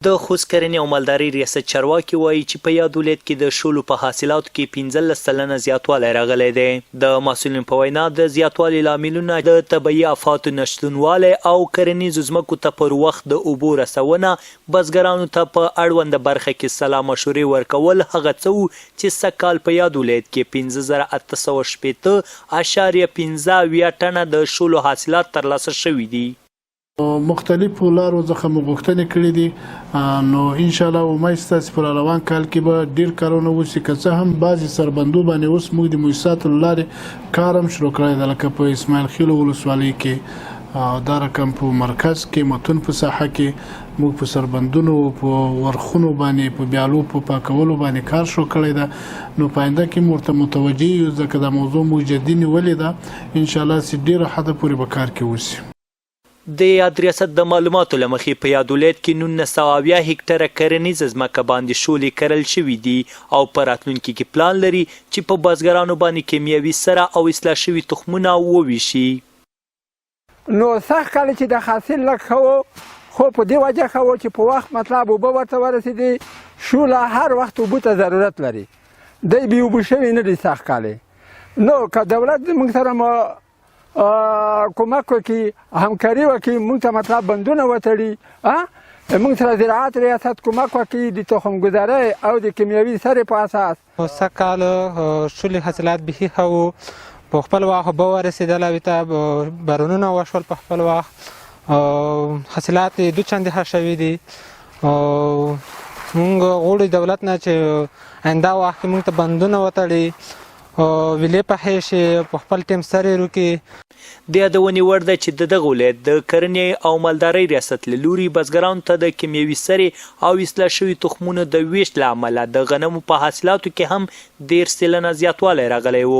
د خوست کرنې او مالدارۍ ریاست چارواکي وایي چې په یاد ولایت کې د شولو په حاصلاتو کې 15 سلنه زیاتوالی راغلی دی. د مسؤلینو په وینا د زیاتوالي لاملونه د طبیعي آفاتو نشتونوالی او کرنیزو ځمکو ته پر وخت د اوبو رسونه، بزګرانو ته په اړونده برخه کې سلا مشورې ورکول هغه څه وو چې سږکال په یاد ولایت کې 5850.15 ټنه د شولو حاصلات ترلاسه شوي دي. مختلفو لارو څخه مو غوښتنې کړې دي، نو انشاءالله امید شته چې په روان کال کې به ډېر کارونه وشي. که څه هم بعضې سربندو باندې اوس موږ د موسساتو له لارې کار هم شروع کړی دی، لکه په اسماعیل خیلو ولسوالۍ کې، دا رقم په مرکز کې متون په ساحه کې موږ په سربندونو، په ورخونو باندې، په بیالو په پاکولو باندې کار شروع کړی ده. نو په آینده کې موږ ورته متوجه یو، ځکه دا موضوع موږ جدي نیولې ده. انشاءالله چې ډېره حده پورې به کار کې وشي. د یاد ریاست د معلوماتو له مخې په یاد ولایت کې 1970 هکټره کرنیزه ځمکه باندې شولې کرل شوي دي او په راتلونکي کې پلان لري چې په بزګرانو باندې کیمیاوي سره او اصلاح شوي تخمونه وویشي. نو سخت کال چې د حاصل لږ ښه و، خو په دې وجه ښه و چې په وخت مطلب اوبه ورته ورسېدې. شوله هر وخت اوبو ته ضرورت لري، دی بې اوبه شوي نه دي سخت کال. نو که دولت موږ سره کومک وکړي، همکاري وکړي، موږ ته مطلب بندونه وتړي، موږ سره زراعت ریاست کومک وکړي د تخمګذارۍ او د کیمیاوي سرې په اساس. سږکال شولې حاصلات بیخي ښه وو، په خپل وخت اوبه ورسېدل، ته بارونونه وشول په خپل وخت، حاصلات یې 2 چندې ښه شوي دي. موږ غواړو دولت نه چې آینده وخت کې موږ ته بندونه وتړي، ویلې پخې شي، په خپل ټیم سرې روکي. د یادونې وړ ده چې د دغه ولایت د کرنې او مالدارۍ ریاست له لوري بزګرانو ته د کیمیاوي سرې او اصلاح شوي تخمونو د ویش له امله د غنمو په حاصلاتو کې هم 10 سلنه زیاتوالی راغلی و.